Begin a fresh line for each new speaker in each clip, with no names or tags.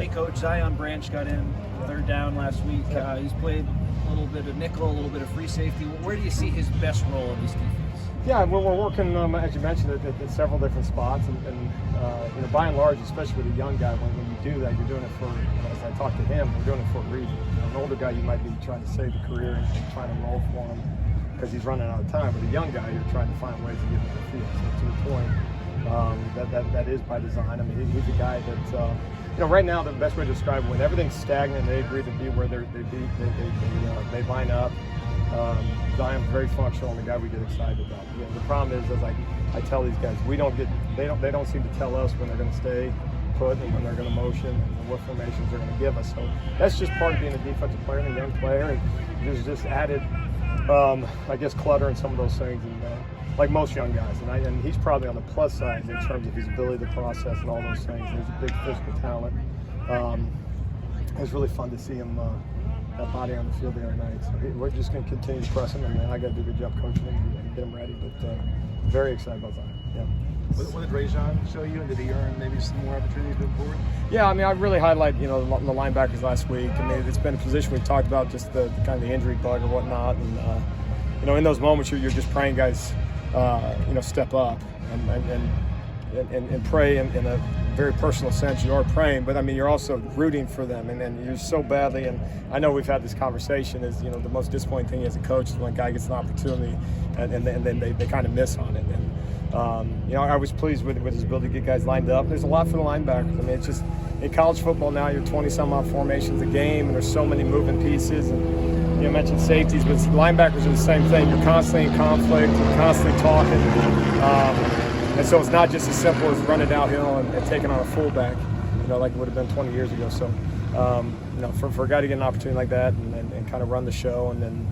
Hey, Coach, Zion Branch got in third down last week. He's played a little bit of nickel, a little bit of free safety. Where do you see his best role in this defense?
Yeah, we're working, as you mentioned, at several different spots, and by and large, especially with a young guy, when you do that, you're doing it for, as I talk to him, we're doing it for a reason. An older guy, you might be trying to save a career and trying to roll for him because he's running out of time. But a young guy, you're trying to find ways to get him to the field. So to the point, that is by design. I mean, he's a guy that, right now, the best way to describe it, when everything's stagnant, they agree to be where they line up. Zion's very functional and the guy we get excited about. The problem is, as I tell these guys, they don't seem to tell us when they're going to stay put and when they're going to motion and what formations they're going to give us. So that's just part of being a defensive player and a young player. And there's just added, clutter in some of those things, and like most young guys. And he's probably on the plus side in terms of his ability to process and all those things. He's a big physical talent. It was really fun to see him. That body on the field the other night. So we're just going to continue to press him, and I got to do a good job coaching him and get him ready. But very excited about that. Yeah.
What did Trojans show you, and did he earn maybe some more opportunities moving forward?
Yeah, I mean, I really highlight the linebackers last week. I mean, it's been a position we've talked about, just the kind of the injury bug or whatnot, and in those moments you're just praying guys, step up and pray in a very personal sense. You are praying, but I mean, you're also rooting for them, and you're so badly. And I know we've had this conversation. Is the most disappointing thing as a coach is when a guy gets an opportunity, and then they kind of miss on it. And I was pleased with his ability to get guys lined up. There's a lot for the linebackers. I mean, it's just in college football now. You're 20-some odd formations a game, and there's so many moving pieces. And you mentioned safeties, but linebackers are the same thing. You're constantly in conflict. You're constantly talking. And so it's not just as simple as running downhill and taking on a fullback, like it would have been 20 years ago. So, for a guy to get an opportunity like that and kind of run the show and then,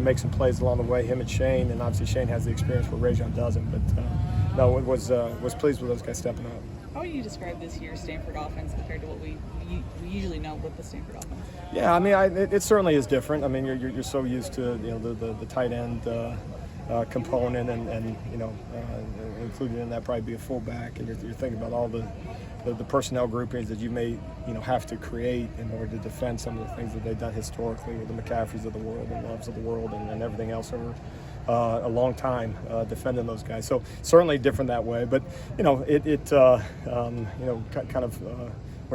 make some plays along the way, him and Shane, and obviously Shane has the experience where Trajan doesn't. But was pleased with those guys stepping up.
How would you describe this year's Stanford offense compared to what we usually know with the Stanford offense?
Yeah, I mean, it certainly is different. I mean, you're so used to the tight end component, and included in that probably be a fullback, and you're thinking about all the personnel groupings that you may have to create in order to defend some of the things that they've done historically with the McCaffreys of the world and Loves of the world and everything else over a long time defending those guys. So certainly different that way, but when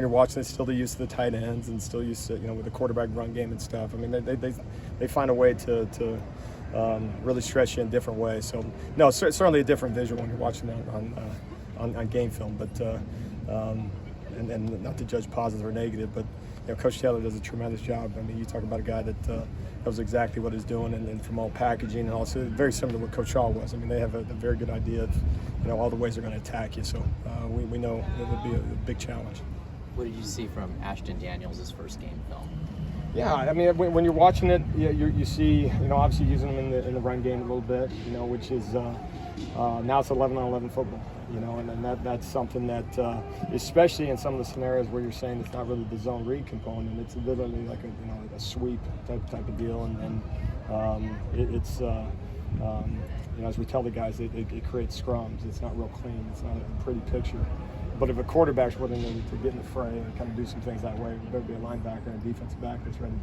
you're watching it, still the use of the tight ends and still used to with the quarterback run game and stuff. I mean, they find a way to really stretch you in different ways. So no, it's certainly a different visual when you're watching that on game film. But and not to judge positive or negative, but Coach Taylor does a tremendous job. I mean, you talk about a guy that knows exactly what he's doing, and from all packaging and also very similar to what Coach Shaw was. I mean, they have a very good idea of all the ways they're going to attack you. So we know it would be a big challenge.
What did you see from Ashton Daniels' first game film?
Yeah, I mean, when you're watching it, you see, obviously using them in the run game a little bit, which is now it's 11-on-11 football, and that's something that, especially in some of the scenarios where you're saying it's not really the zone read component, it's literally like a sweep type of deal, and it's as we tell the guys, it creates scrums. It's not real clean. It's not a pretty picture. But if a quarterback's willing to get in the fray and kind of do some things that way, there better be a linebacker and a defensive back that's ready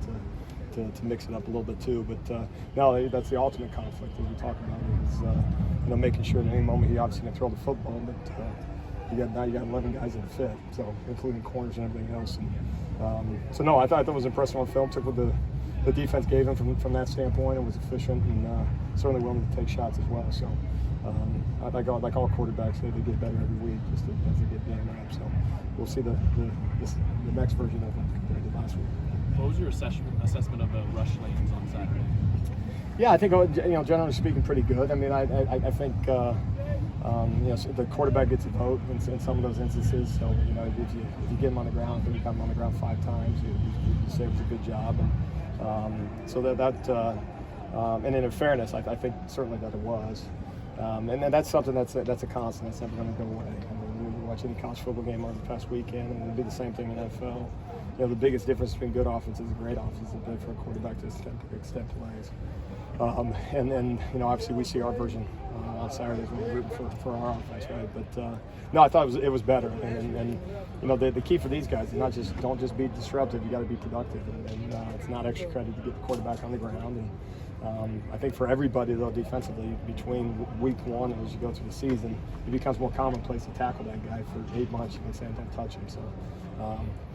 to mix it up a little bit too. But no, that's the ultimate conflict that we talk about is making sure at any moment he obviously can throw the football, but you got 11 guys in the fit, so including corners and everything else. And so no, I thought that was impressive on film. Took what the defense gave him from that standpoint and was efficient and certainly willing to take shots as well. So. Like all quarterbacks, they get better every week just as they get game reps. So we'll see the next version of them compared to last week.
What was your assessment of the rush lanes on Saturday?
Yeah, I think generally speaking, pretty good. I mean, I think the quarterback gets a vote in some of those instances. So if you get him on the ground, if you got him on the ground 5 times, you say it was a good job. And so and in fairness, I think certainly that it was. And that's something that's a constant. That's never going to go away. I mean, we watch any college football game over the past weekend, and it'll be the same thing in the NFL. The biggest difference between good offenses and great offenses is for a quarterback to extend plays. And then obviously we see our version on on Saturdays when we're rooting for our offense, right? But no, I thought it was better. And you know, the key for these guys is not just don't just be disruptive. You got to be productive, and it's not extra credit to get the quarterback on the ground. And I think for everybody though, defensively, between week 1 and as you go through the season, it becomes more commonplace to tackle that guy for 8 months. You can say don't touch him. So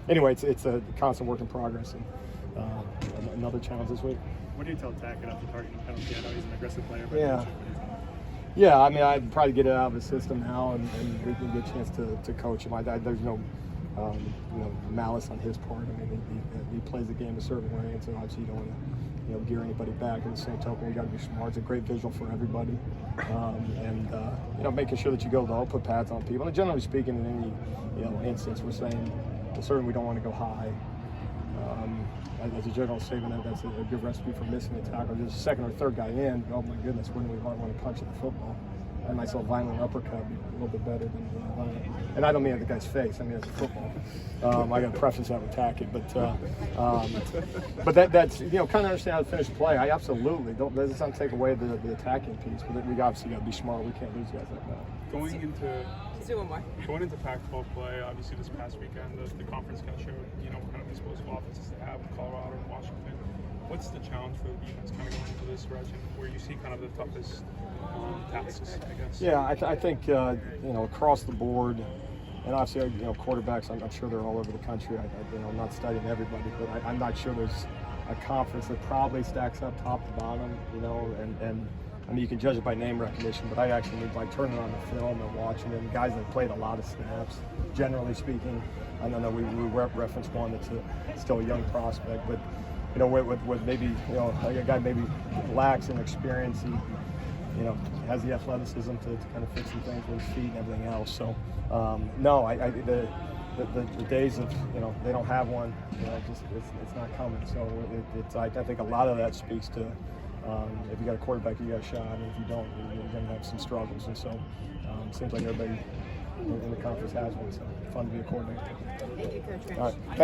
anyway, it's a constant work in progress, and another challenge this week.
What do you tell Tackett after targeting the penalty? I know he's an aggressive player, but
Yeah, I mean, I'd probably get it out of his system now, and we can get a chance to coach him. There's no, malice on his part. I mean, he plays the game a certain way, and so obviously you don't want to, gear anybody back. At the same token, we got to be smart. It's a great visual for everybody, and making sure that you go low, put pads on people. And generally speaking, in any instance, we're saying certainly we don't want to go high. As a general statement, that's a good recipe for missing a tackle. There's a second or third guy in. Oh my goodness, when we want to punch at the football. I myself violent uppercut would be a little bit better than violent. And I don't mean at the guy's face. I mean as a football. I got to preface that with Tackett, but that's kind of understand how to finish the play. I absolutely don't. That doesn't take away the attacking piece, but we obviously got to be smart. We can't lose guys like that.
going into Pac-12 play, obviously this past weekend, the conference kind of showed, what kind of explosive offenses they have with Colorado and Washington. What's the challenge for the defense kind of going into this stretch, and where you see kind of the toughest tasks, I guess?
Yeah, I think across the board, and obviously quarterbacks. I'm sure they're all over the country. I'm not studying everybody, but I'm not sure there's a conference that probably stacks up top to bottom. And I mean, you can judge it by name recognition, but I actually need like turning on the film and watching them. Guys that played a lot of snaps, generally speaking. I don't know, we referenced one that's still a young prospect, but with maybe a guy maybe lacks in experience, he has the athleticism to kind of fix some things with his feet and everything else. So no, the days of they don't have one, it's not coming. So I think a lot of that speaks to. If you got a quarterback, you got a shot, and if you don't, you're going to have some struggles. And so it seems like everybody in the conference has one, so fun to be a quarterback.
Thank you, Coach Grinch.
All right.